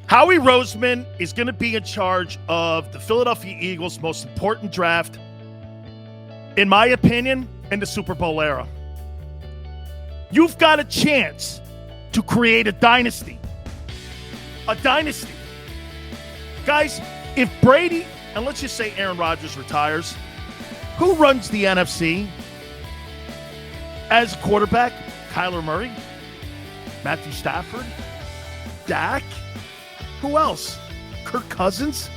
Howie Roseman is going to be in charge of the Philadelphia Eagles' most important draft, in my opinion, in the Super Bowl era. You've got a chance to create a dynasty. A dynasty. Guys, if Brady, and let's just say Aaron Rodgers retires, who runs the NFC as quarterback? Kyler Murray? Matthew Stafford? Dak? Who else? Kirk Cousins?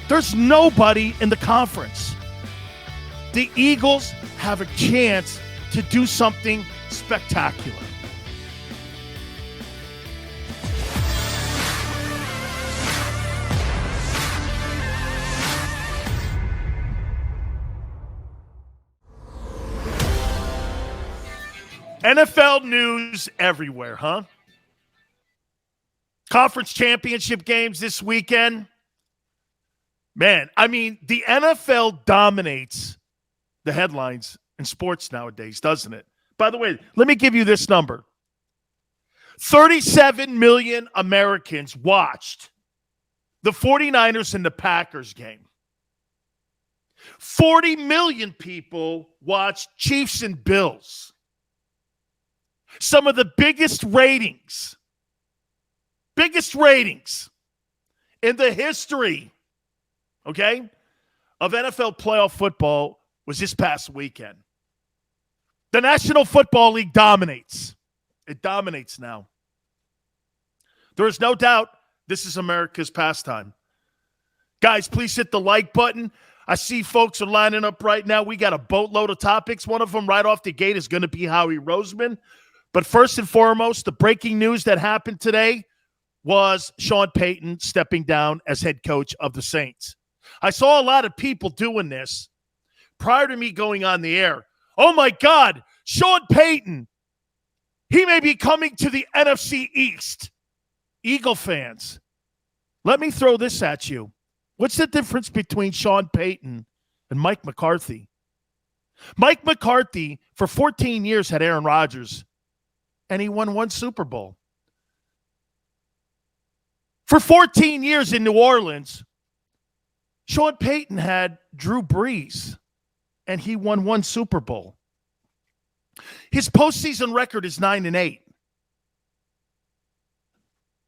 There's nobody in the conference. The Eagles have a chance to do something spectacular. NFL news everywhere, huh? Conference championship games this weekend. Man, I mean, the NFL dominates the headlines in sports nowadays, doesn't it? By the way, let me give you this number. 37 million Americans watched the 49ers and the Packers game. 40 million people watched Chiefs and Bills. Some of the biggest ratings in the history, okay, of NFL playoff football was this past weekend. The National Football League dominates. It dominates now. There is no doubt this is America's pastime. Guys, please hit the like button. I see folks are lining up right now. We got a boatload of topics. One of them right off the gate is going to be Howie Roseman. But first and foremost, the breaking news that happened today was Sean Payton stepping down as head coach of the Saints. I saw a lot of people doing this prior to me going on the air. Oh, my God, Sean Payton, he may be coming to the NFC East. Eagle fans, let me throw this at you. What's the difference between Sean Payton and Mike McCarthy? Mike McCarthy, for 14 years, had Aaron Rodgers, and he won one Super Bowl. For 14 years in New Orleans, Sean Payton had Drew Brees, and he won one Super Bowl. His postseason record is 9-8.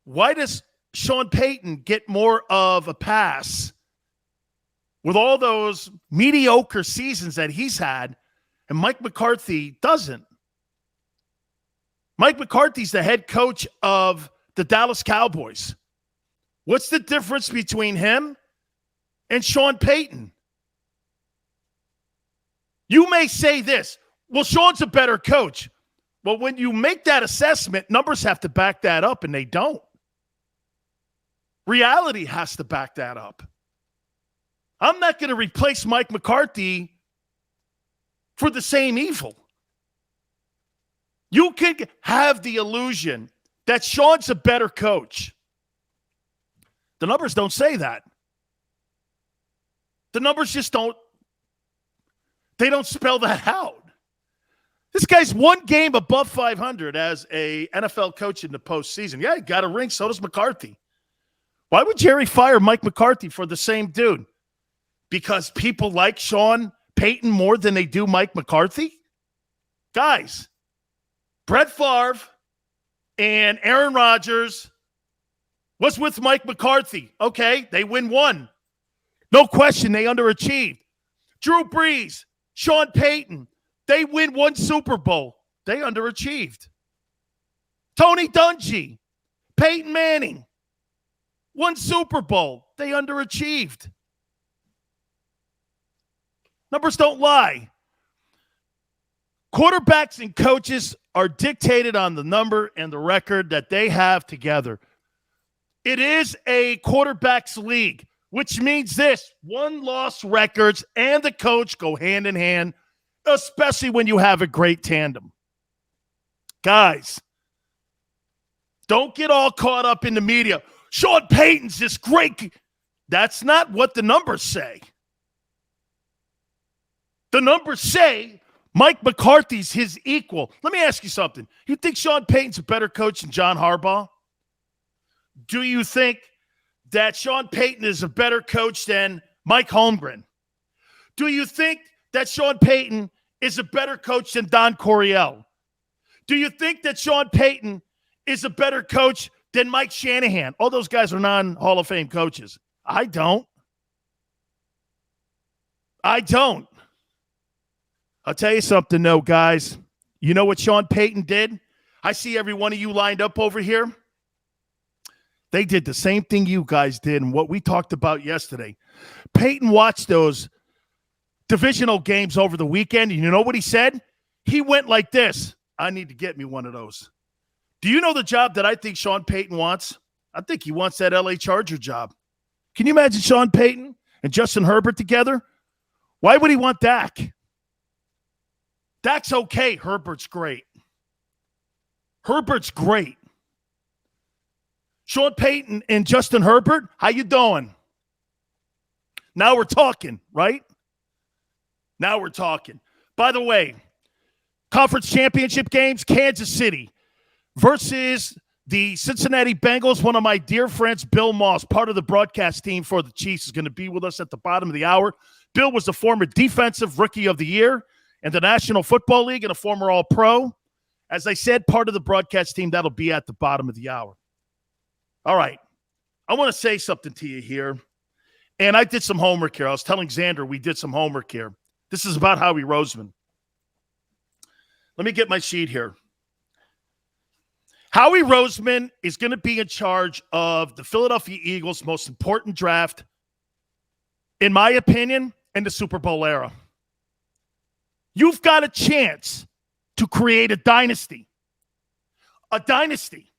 Why does Sean Payton get more of a pass with all those mediocre seasons that he's had, and Mike McCarthy doesn't? Mike McCarthy's the head coach of the Dallas Cowboys. What's the difference between him and Sean Payton? You may say this, well, Sean's a better coach. Well, when you make that assessment, numbers have to back that up, and they don't. Reality has to back that up. I'm not going to replace Mike McCarthy for the same evil. You can have the illusion that Sean's a better coach. The numbers don't say that. The numbers just don't spell that out. This guy's one game above 500 as a NFL coach in the postseason. Yeah, he got a ring, so does McCarthy. Why would Jerry fire Mike McCarthy for the same dude? Because people like Sean Payton more than they do Mike McCarthy? Guys, Brett Favre and Aaron Rodgers was with Mike McCarthy. Okay, they win one. No question, they underachieved. Drew Brees, Sean Payton, they win one Super Bowl. They underachieved. Tony Dungy, Peyton Manning, one Super Bowl. They underachieved. Numbers don't lie. Quarterbacks and coaches are dictated on the number and the record that they have together. It is a quarterback's league, which means this: one-loss records and the coach go hand in hand, especially when you have a great tandem. Guys, don't get all caught up in the media. Sean Payton's this great. That's not what the numbers say. The numbers say Mike McCarthy's his equal. Let me ask you something. You think Sean Payton's a better coach than John Harbaugh? Do you think that Sean Payton is a better coach than Mike Holmgren? Do you think that Sean Payton is a better coach than Don Coryell? Do you think that Sean Payton is a better coach than Mike Shanahan? All those guys are non-Hall of Fame coaches. I don't. I'll tell you something, though, guys. You know what Sean Payton did? I see every one of you lined up over here. They did the same thing you guys did and what we talked about yesterday. Payton watched those divisional games over the weekend, and you know what he said? He went like this. I need to get me one of those. Do you know the job that I think Sean Payton wants? I think he wants that LA Charger job. Can you imagine Sean Payton and Justin Herbert together? Why would he want Dak? Dak's okay. Herbert's great. Herbert's great. Sean Payton and Justin Herbert, how you doing? Now we're talking, right? Now we're talking. By the way, conference championship games, Kansas City versus the Cincinnati Bengals. One of my dear friends, Bill Moss, part of the broadcast team for the Chiefs, is going to be with us at the bottom of the hour. Bill was the former defensive rookie of the year in the National Football League and a former All-Pro. As I said, part of the broadcast team, that'll be at the bottom of the hour. All right. I want to say something to you here. And I did some homework here. I was telling Xander we did some homework here. This is about Howie Roseman. Let me get my sheet here. Howie Roseman is going to be in charge of the Philadelphia Eagles' most important draft, in my opinion, in the Super Bowl era. You've got a chance to create a dynasty. A dynasty.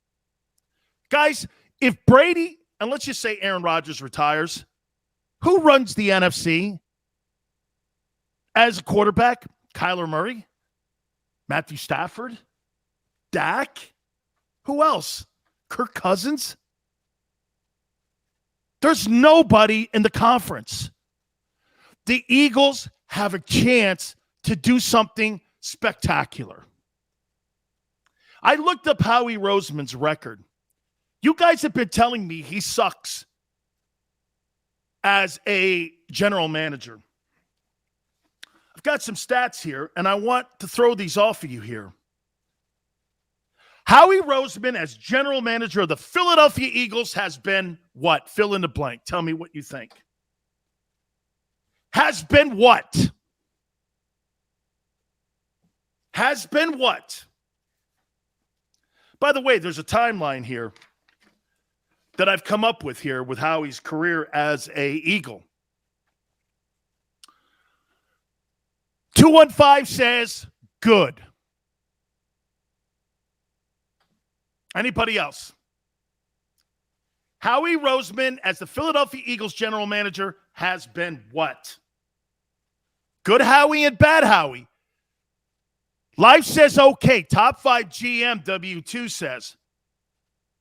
Guys, if Brady, and let's just say Aaron Rodgers retires, who runs the NFC as a quarterback? Kyler Murray? Matthew Stafford? Dak? Who else? Kirk Cousins? There's nobody in the conference. The Eagles have a chance to do something spectacular. I looked up Howie Roseman's record. You guys have been telling me he sucks as a general manager. I've got some stats here, and I want to throw these off of you here. Howie Roseman, as general manager of the Philadelphia Eagles, has been what? Fill in the blank. Tell me what you think. Has been what? Has been what? By the way, there's a timeline here that I've come up with here with Howie's career as a Eagle. 215 says good. Anybody else? Howie Roseman, as the Philadelphia Eagles general manager, has been what? Good Howie and bad Howie. Life says okay. Top 5 GM W2 says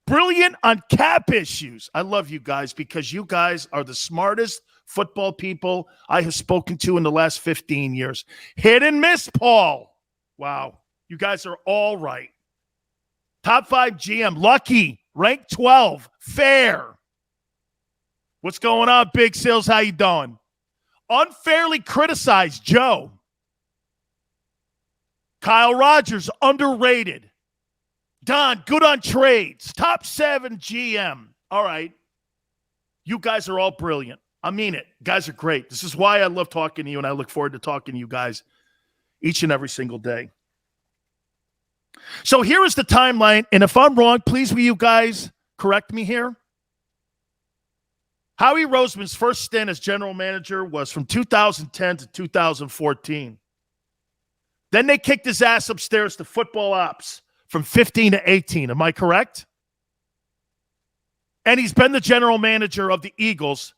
brilliant on cap issues. I love you guys because you guys are the smartest football people I have spoken to in the last 15 years. Hit and miss, Paul. Wow. You guys are all right. Top 5 GM. Lucky. Ranked 12. Fair. What's going on, Big Sills? How you doing? Unfairly criticized. Joe. Kyle Rogers. Underrated. Don, good on trades. Top 7 GM. All right. You guys are all brilliant. I mean it. You guys are great. This is why I love talking to you, and I look forward to talking to you guys each and every single day. So here is the timeline, and if I'm wrong, please will you guys correct me here? Howie Roseman's first stint as general manager was from 2010 to 2014. Then they kicked his ass upstairs to football ops from 15 to 18. Am I correct? And he's been the general manager of the Eagles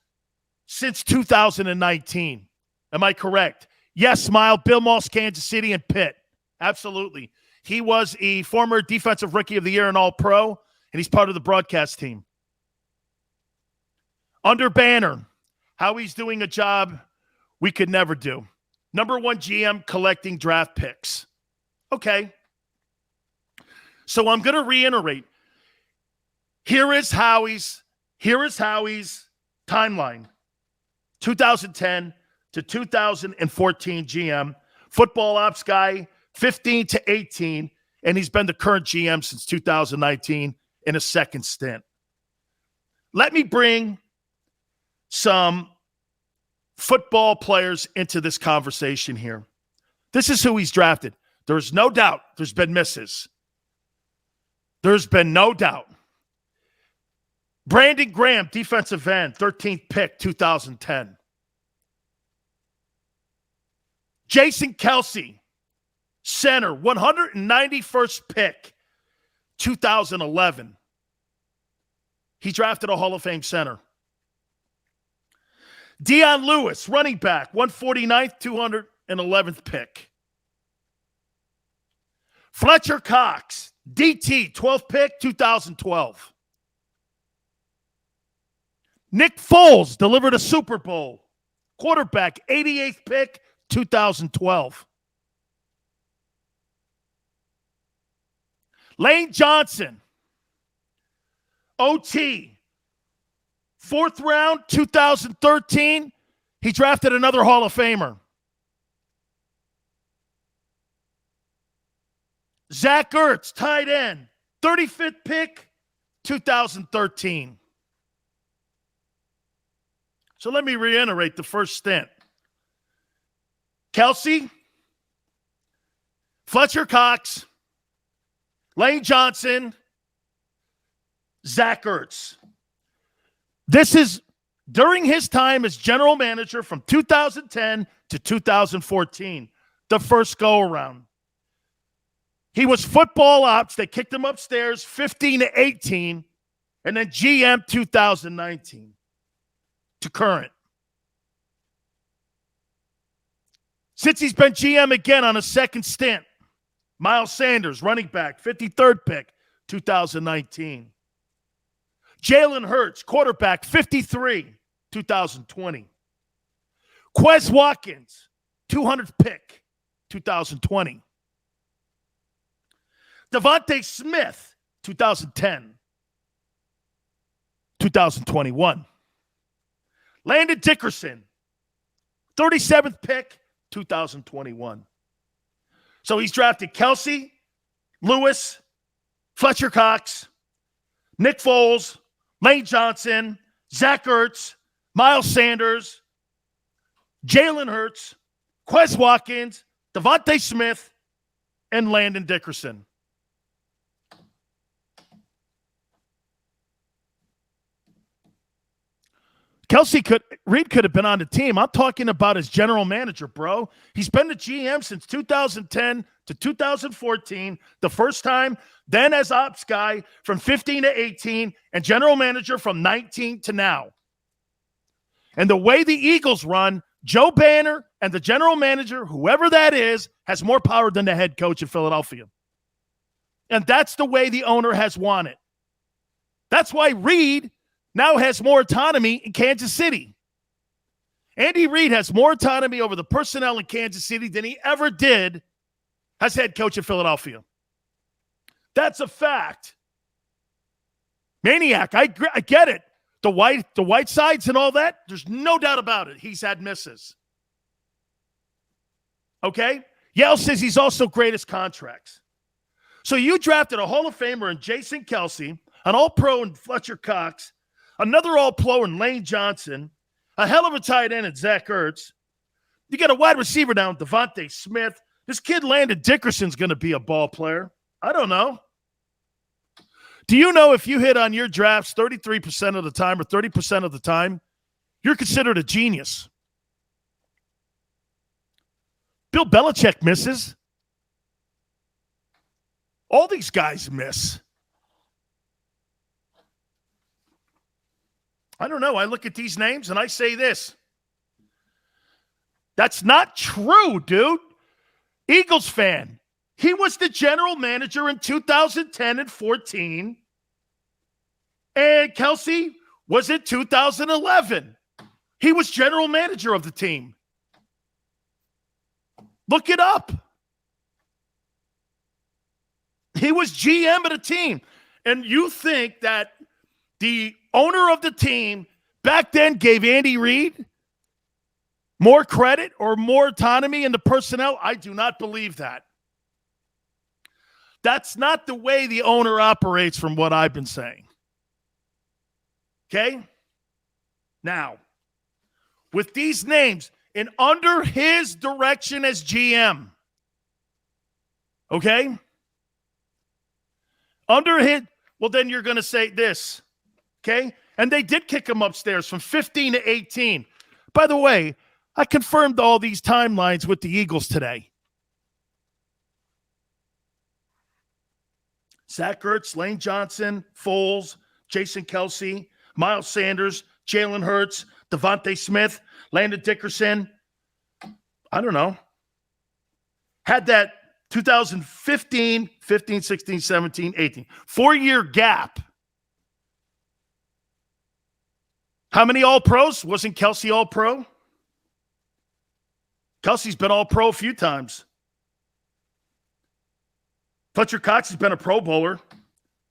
since 2019. Am I correct? Yes, Smile, Bill Moss, Kansas City, and Pitt. Absolutely. He was a former defensive rookie of the year and All-Pro, and he's part of the broadcast team. Under banner, Howie's doing a job we could never do. Number 1 GM collecting draft picks. Okay. So I'm going to reiterate. Here is Howie's timeline. 2010 to 2014 GM, football ops guy, 15 to 18, and he's been the current GM since 2019 in a second stint. Let me bring some football players into this conversation here. This is who he's drafted. There's no doubt there's been misses. There's been no doubt. Brandon Graham, defensive end, 13th pick, 2010. Jason Kelce, center, 191st pick, 2011. He drafted a Hall of Fame center. Dion Lewis, running back, 149th, 211th pick. Fletcher Cox, DT, 12th pick, 2012. Nick Foles delivered a Super Bowl. Quarterback, 88th pick, 2012. Lane Johnson, OT, 4th round, 2013. He drafted another Hall of Famer. Zach Ertz, tight end, 35th pick, 2013. So let me reiterate the first stint. Kelce, Fletcher Cox, Lane Johnson, Zach Ertz. This is during his time as general manager from 2010 to 2014, the first go-around. He was football ops. They kicked him upstairs 15 to 18, and then GM 2019 to current. Since he's been GM again on a second stint, Miles Sanders, running back, 53rd pick, 2019. Jalen Hurts, quarterback, 53, 2020. Quez Watkins, 200th pick, 2020. Devontae Smith, 2010, 2021. Landon Dickerson, 37th pick, 2021. So he's drafted Kelce, Lewis, Fletcher Cox, Nick Foles, Lane Johnson, Zach Ertz, Miles Sanders, Jalen Hurts, Quez Watkins, Devontae Smith, and Landon Dickerson. Reed could have been on the team. I'm talking about his general manager, bro. He's been the GM since 2010 to 2014, the first time, then as ops guy from 15 to 18, and general manager from 19 to now. And the way the Eagles run, Joe Banner and the general manager, whoever that is, has more power than the head coach in Philadelphia. And that's the way the owner has wanted. That's why Reed now has more autonomy in Kansas City. Andy Reid has more autonomy over the personnel in Kansas City than he ever did as head coach in Philadelphia. That's a fact. Maniac, I get it. The white sides and all that, there's no doubt about it. He's had misses. Okay? Yale says he's also great as contracts. So you drafted a Hall of Famer in Jason Kelce, an All-Pro in Fletcher Cox, another All-Pro in Lane Johnson, a hell of a tight end in Zach Ertz. You got a wide receiver down, Devontae Smith. This kid Landon Dickerson's going to be a ball player. I don't know. Do you know if you hit on your drafts 33% of the time or 30% of the time, you're considered a genius? Bill Belichick misses. All these guys miss. I don't know. I look at these names and I say this. That's not true, dude. Eagles fan. He was the general manager in 2010 and 14. And Kelce was in 2011. He was general manager of the team. Look it up. He was GM of the team. And you think that the owner of the team back then gave Andy Reid more credit or more autonomy in the personnel? I do not believe that. That's not the way the owner operates from what I've been saying. Okay? Now, with these names and under his direction as GM, okay? Under his, well, then you're going to say this, okay? And they did kick him upstairs from 15 to 18. By the way, I confirmed all these timelines with the Eagles today. Zach Ertz, Lane Johnson, Foles, Jason Kelsey, Miles Sanders, Jalen Hurts, Devontae Smith, Landon Dickerson. I don't know. Had that 2015, 15, 16, 17, 18. 4-year gap. How many All-Pros? Wasn't Kelsey All-Pro? Kelsey's been All-Pro a few times. Fletcher Cox has been a Pro Bowler.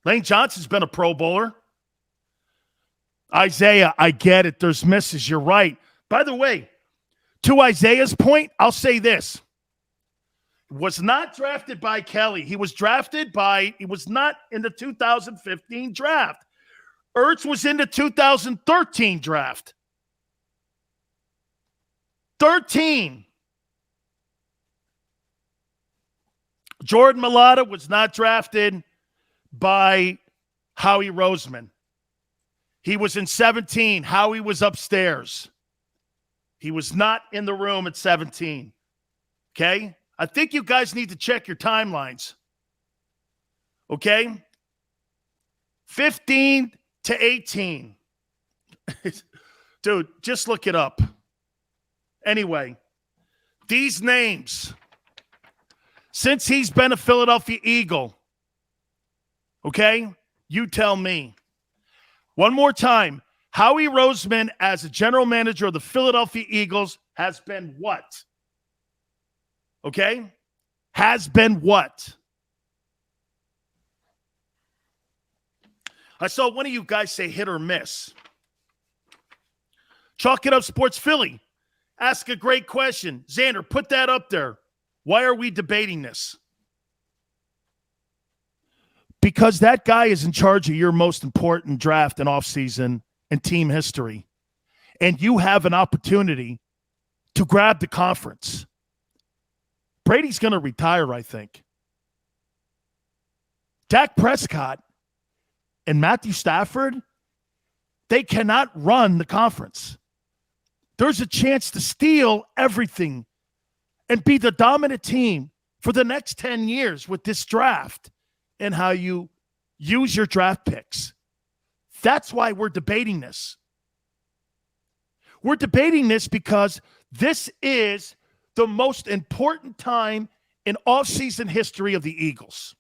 Lane Johnson's been a Pro Bowler. Isaiah, I get it. There's misses. You're right. By the way, to Isaiah's point, I'll say this. Was not drafted by Kelly. He was not in the 2015 draft. Ertz was in the 2013 draft. 13. Jordan Mailata was not drafted by Howie Roseman. He was in 17. Howie was upstairs. He was not in the room at 17. Okay? I think you guys need to check your timelines. Okay? 15 to 18. Dude, just look it up. Anyway, these names, since he's been a Philadelphia Eagle, okay? You tell me. One more time. Howie Roseman, as a general manager of the Philadelphia Eagles, has been what? Okay? Has been what? I saw one of you guys say hit or miss. Chalk It Up Sports Philly. Ask a great question. Xander, put that up there. Why are we debating this? Because that guy is in charge of your most important draft and offseason and team history. And you have an opportunity to grab the conference. Brady's going to retire, I think. Dak Prescott and Matthew Stafford, they cannot run the conference. There's a chance to steal everything and be the dominant team for the next 10 years with this draft and how you use your draft picks. That's why we're debating this. We're debating this because this is the most important time in offseason history of the Eagles.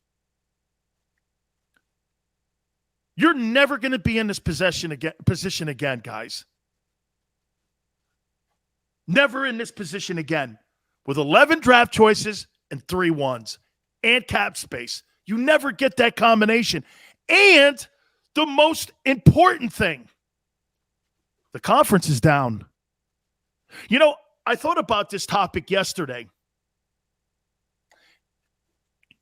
You're never going to be in this position again, guys. Never in this position again. With 11 draft choices and 3 ones and cap space. You never get that combination. And the most important thing, the conference is down. You know, I thought about this topic yesterday.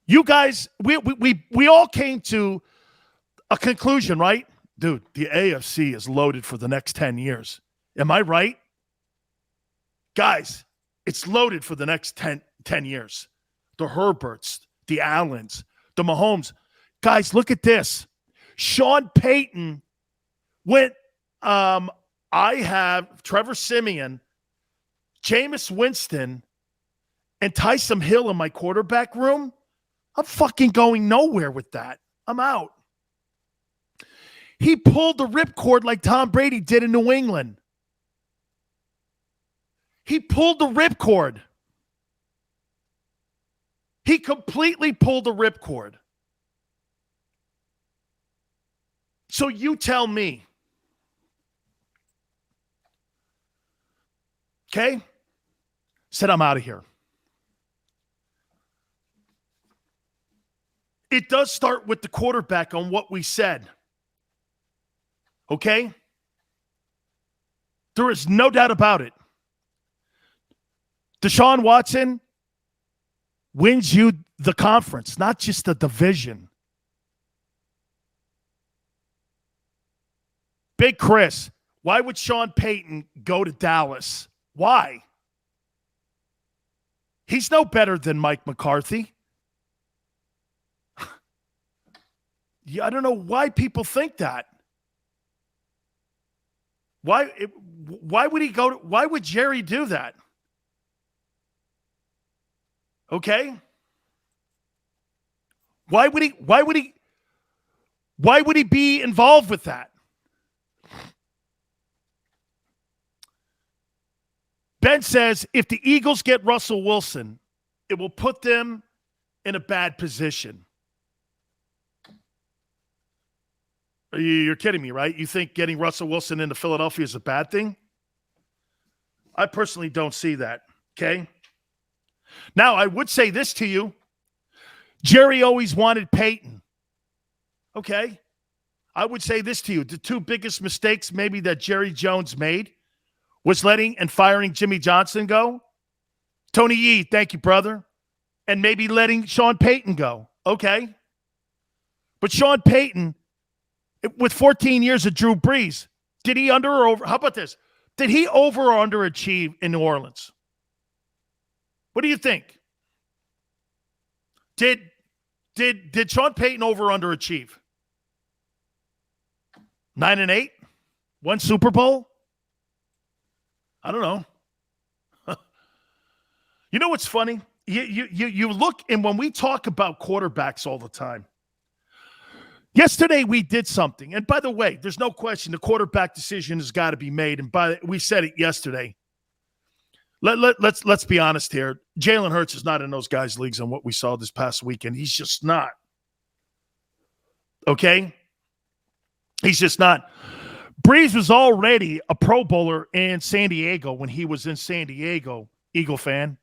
You guys, we all came to a conclusion, right? Dude, the AFC is loaded for the next 10 years. Am I right? Guys, it's loaded for the next 10 years. The Herberts, the Allens, the Mahomes. Guys, look at this. Sean Payton went, I have Trevor Siemian, Jameis Winston, and Taysom Hill in my quarterback room. I'm fucking going nowhere with that. I'm out. He pulled the ripcord like Tom Brady did in New England. He pulled the ripcord. He completely pulled the ripcord. So you tell me. Okay? Said I'm out of here. It does start with the quarterback on what we said. Okay? There is no doubt about it. Deshaun Watson wins you the conference, not just the division. Big Chris, why would Sean Payton go to Dallas? Why? He's no better than Mike McCarthy. Yeah, I don't know why people think that. Why would he go? Why would Jerry do that? Okay. Why would he be involved with that? Ben says if the Eagles get Russell Wilson, it will put them in a bad position. You're kidding me, right? You think getting Russell Wilson into Philadelphia is a bad thing? I personally don't see that, okay? Now, I would say this to you. Jerry always wanted Payton. Okay? I would say this to you. The two biggest mistakes maybe that Jerry Jones made was letting and firing Jimmy Johnson go. Tony Yee, thank you, brother. And maybe letting Sean Payton go. Okay? But Sean Payton, with 14 years of Drew Brees, did he under or over? How about this? Did he over or underachieve in New Orleans? What do you think? Did Sean Payton over or underachieve? 9-8? One Super Bowl? I don't know. You know what's funny? You look, and when we talk about quarterbacks all the time, yesterday we did something. And by the way, there's no question the quarterback decision has got to be made. And we said it yesterday. Let's be honest here. Jalen Hurts is not in those guys' leagues on what we saw this past weekend. He's just not. Okay? He's just not. Brees was already a Pro Bowler in San Diego when he was in San Diego, Eagle fan.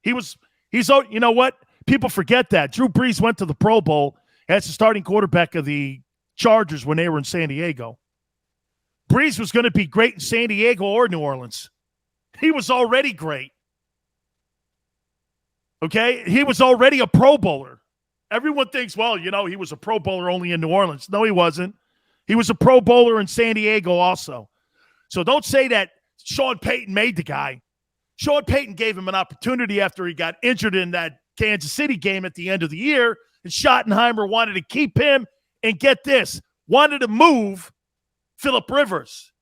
He's you know what? People forget that. Drew Brees went to the Pro Bowl as the starting quarterback of the Chargers when they were in San Diego. Brees was going to be great in San Diego or New Orleans. He was already great. Okay? He was already a Pro Bowler. Everyone thinks, well, you know, he was a Pro Bowler only in New Orleans. No, he wasn't. He was a Pro Bowler in San Diego also. So don't say that Sean Payton made the guy. Sean Payton gave him an opportunity after he got injured in that Kansas City game at the end of the year, and Schottenheimer wanted to keep him and get this, wanted to move Phillip Rivers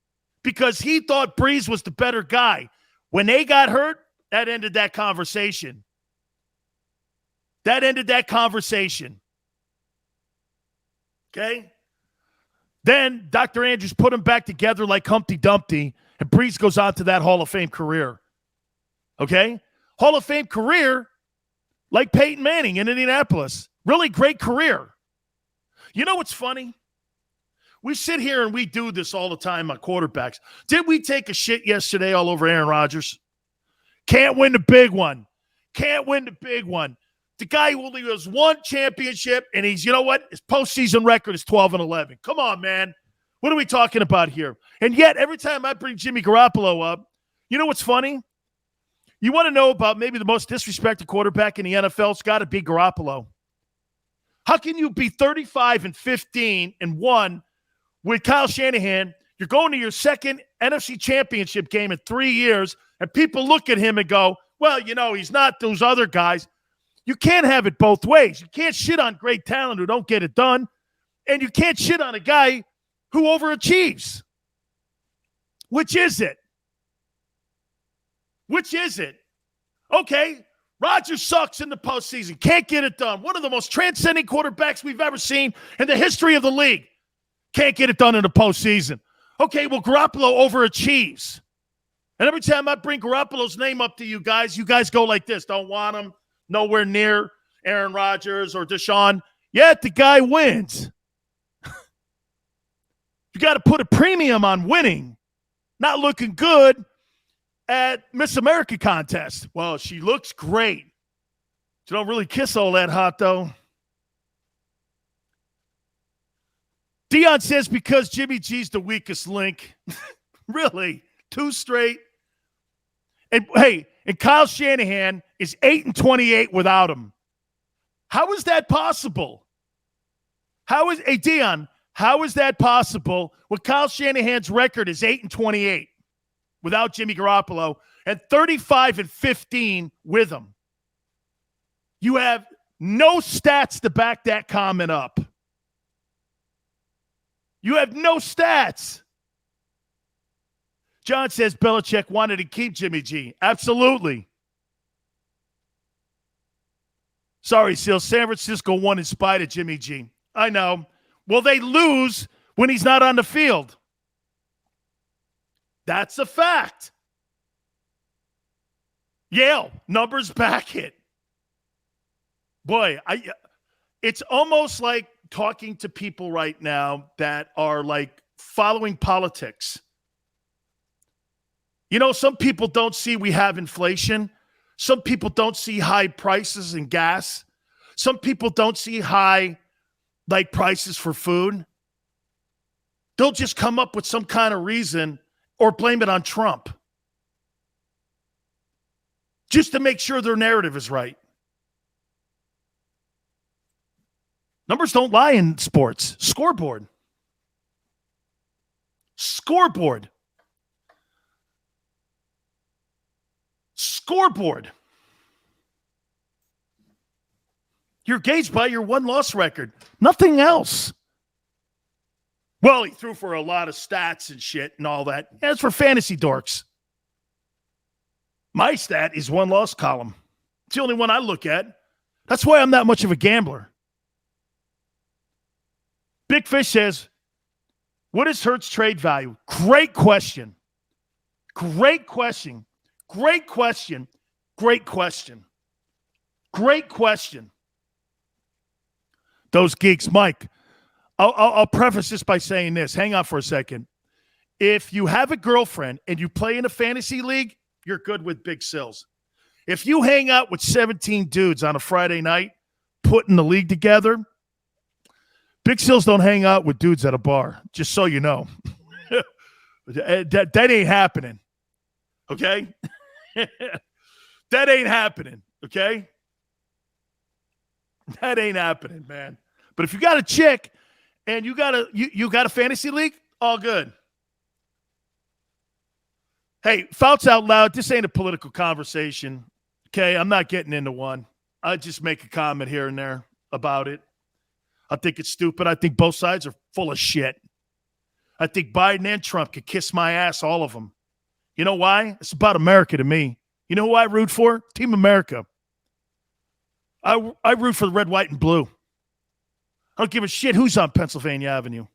because he thought Brees was the better guy. When they got hurt, that ended that conversation. That ended that conversation. Okay? Then Dr. Andrews put him back together like Humpty Dumpty, and Brees goes on to that Hall of Fame career. Okay? Hall of Fame career like Peyton Manning in Indianapolis. Really great career. You know what's funny? We sit here and we do this all the time on quarterbacks. Did we take a shit yesterday all over Aaron Rodgers? Can't win the big one. Can't win the big one. The guy who only has one championship, and he's, you know what? His postseason record is 12-11. Come on, man. What are we talking about here? And yet, every time I bring Jimmy Garoppolo up, you know what's funny? You want to know about maybe the most disrespected quarterback in the NFL? It's got to be Garoppolo. How can you be 35-15-1 with Kyle Shanahan? You're going to your second NFC championship game in 3 years, and people look at him and go, well, you know, he's not those other guys. You can't have it both ways. You can't shit on great talent who don't get it done, and you can't shit on a guy who overachieves. Which is it? Which is it? Okay, Rodgers sucks in the postseason. Can't get it done. One of the most transcending quarterbacks we've ever seen in the history of the league. Can't get it done in the postseason. Okay, well, Garoppolo overachieves. And every time I bring Garoppolo's name up to you guys go like this. Don't want him. Nowhere near Aaron Rodgers or Deshaun. Yet the guy wins. You got to put a premium on winning. Not looking good at Miss America contest. Well, she looks great. She don't really kiss all that hot, though. Dion says because Jimmy G's the weakest link. Really? 2 straight. And hey, and Kyle Shanahan is 8-28 without him. How is that possible? Dion, how is that possible when Kyle Shanahan's record is 8-28 without Jimmy Garoppolo and 35-15 with him? You have no stats to back that comment up. You have no stats. John says Belichick wanted to keep Jimmy G. Absolutely. Sorry, Seal. San Francisco won in spite of Jimmy G. I know. Well, they lose when he's not on the field. That's a fact. Yale, numbers back it. Boy, it's almost like talking to people right now that are like following politics. You know, some people don't see we have inflation. Some people don't see high prices in gas. Some people don't see high, like, prices for food. They'll just come up with some kind of reason or blame it on Trump just to make sure their narrative is right. Numbers don't lie in sports. Scoreboard. Scoreboard. Scoreboard. You're gauged by your one-loss record. Nothing else. Well, he threw for a lot of stats and shit and all that. Yeah, it's for fantasy dorks. My stat is one-loss column. It's the only one I look at. That's why I'm not much of a gambler. Big Fish says, what is Hurts' trade value? Great question. Great question. Great question. Great question. Great question. Those geeks. Mike, I'll preface this by saying this. Hang on for a second. If you have a girlfriend and you play in a fantasy league, you're good with Big Sills. If you hang out with 17 dudes on a Friday night putting the league together, Big Sills don't hang out with dudes at a bar, just so you know. That ain't happening. Okay? That ain't happening. Okay? That ain't happening, man. But if you got a chick and you got a fantasy league, all good. Hey, Fouts out loud. This ain't a political conversation. Okay? I'm not getting into one. I just make a comment here and there about it. I think it's stupid. I think both sides are full of shit. I think Biden and Trump could kiss my ass, all of them. You know why? It's about America to me. You know who I root for? Team America. I root for the red, white, and blue. I don't give a shit who's on Pennsylvania Avenue.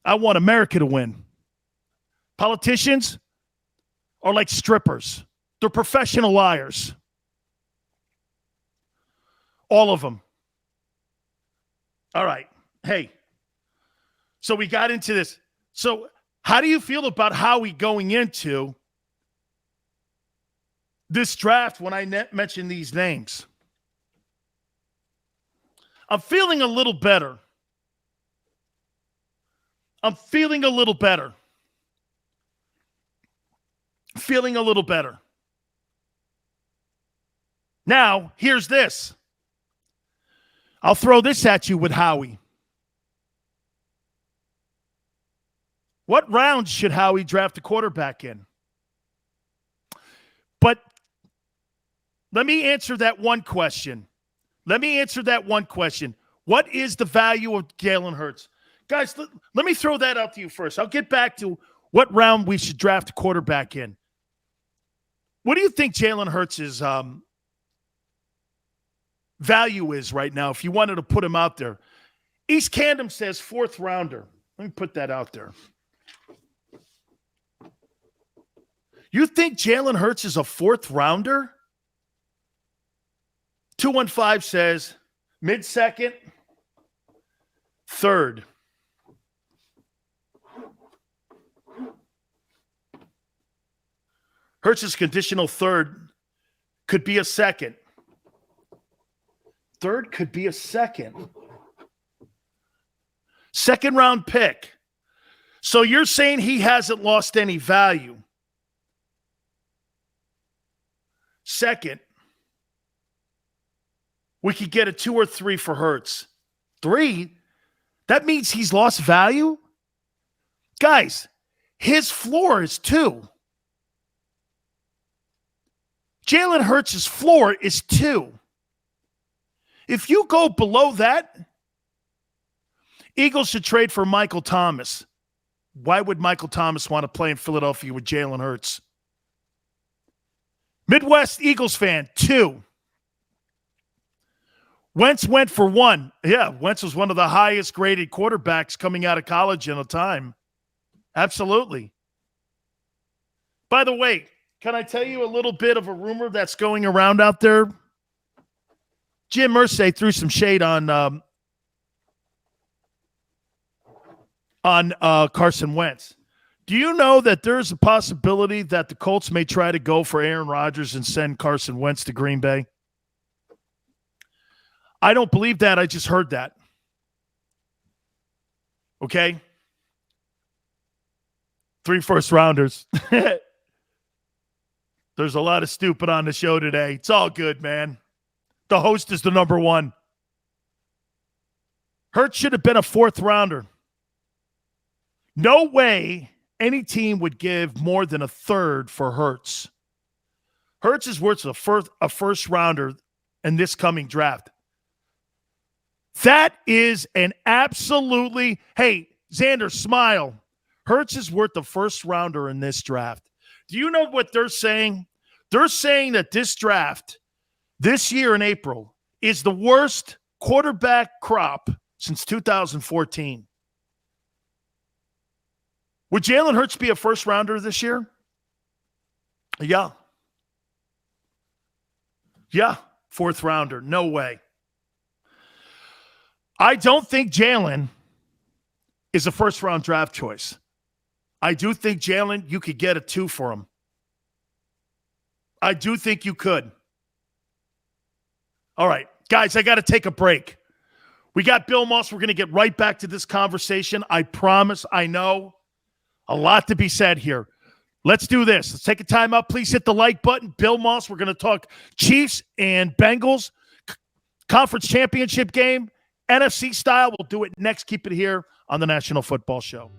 I want America to win. Politicians are like strippers. They're professional liars. All of them. All right. Hey, so we got into this. So how do you feel about Howie going into this draft when I mentioned these names? I'm feeling a little better. Feeling a little better. Now, here's this. I'll throw this at you with Howie. What round should Howie draft a quarterback in? But let me answer that one question. What is the value of Jalen Hurts? Guys, let me throw that out to you first. I'll get back to what round we should draft a quarterback in. What do you think Jalen Hurts' value is right now if you wanted to put him out there? East Camden says 4th rounder. Let me put that out there. You think Jalen Hurts is a 4th rounder? 215 says mid-second, 3rd. Hurts' conditional 3rd could be a 2nd. 3rd could be a 2nd. Second round pick. So you're saying he hasn't lost any value. Second, we could get a 2 or 3 for Hurts. 3? That means he's lost value? Guys, his floor is 2. Jalen Hurts' floor is 2. If you go below that, Eagles should trade for Michael Thomas. Why would Michael Thomas want to play in Philadelphia with Jalen Hurts? Midwest Eagles fan, 2. Wentz went for 1. Yeah, Wentz was one of the highest graded quarterbacks coming out of college in a time. Absolutely. By the way, can I tell you a little bit of a rumor that's going around out there? Jim Irsay threw some shade on Carson Wentz. Do you know that there's a possibility that the Colts may try to go for Aaron Rodgers and send Carson Wentz to Green Bay? I don't believe that. I just heard that. Okay? 3 first-rounders. There's a lot of stupid on the show today. It's all good, man. The host is the number 1. Hurts should have been a 4th-rounder. No way any team would give more than a 3rd for Hurts. Hurts is worth a first-rounder in this coming draft. That is an absolutely, hey, Xander, smile. Hurts is worth the first-rounder in this draft. Do you know what they're saying? They're saying that this draft, this year in April, is the worst quarterback crop since 2014. Would Jalen Hurts be a first-rounder this year? Yeah. Yeah, 4th-rounder. No way. I don't think Jalen is a first-round draft choice. I do think Jalen, you could get a 2 for him. I do think you could. All right, guys, I got to take a break. We got Bill Moss. We're going to get right back to this conversation. I promise. I know a lot to be said here. Let's do this. Let's take a time out. Please hit the like button. Bill Moss, we're going to talk Chiefs and Bengals conference championship game, NFC style. We'll do it next. Keep it here on the National Football Show.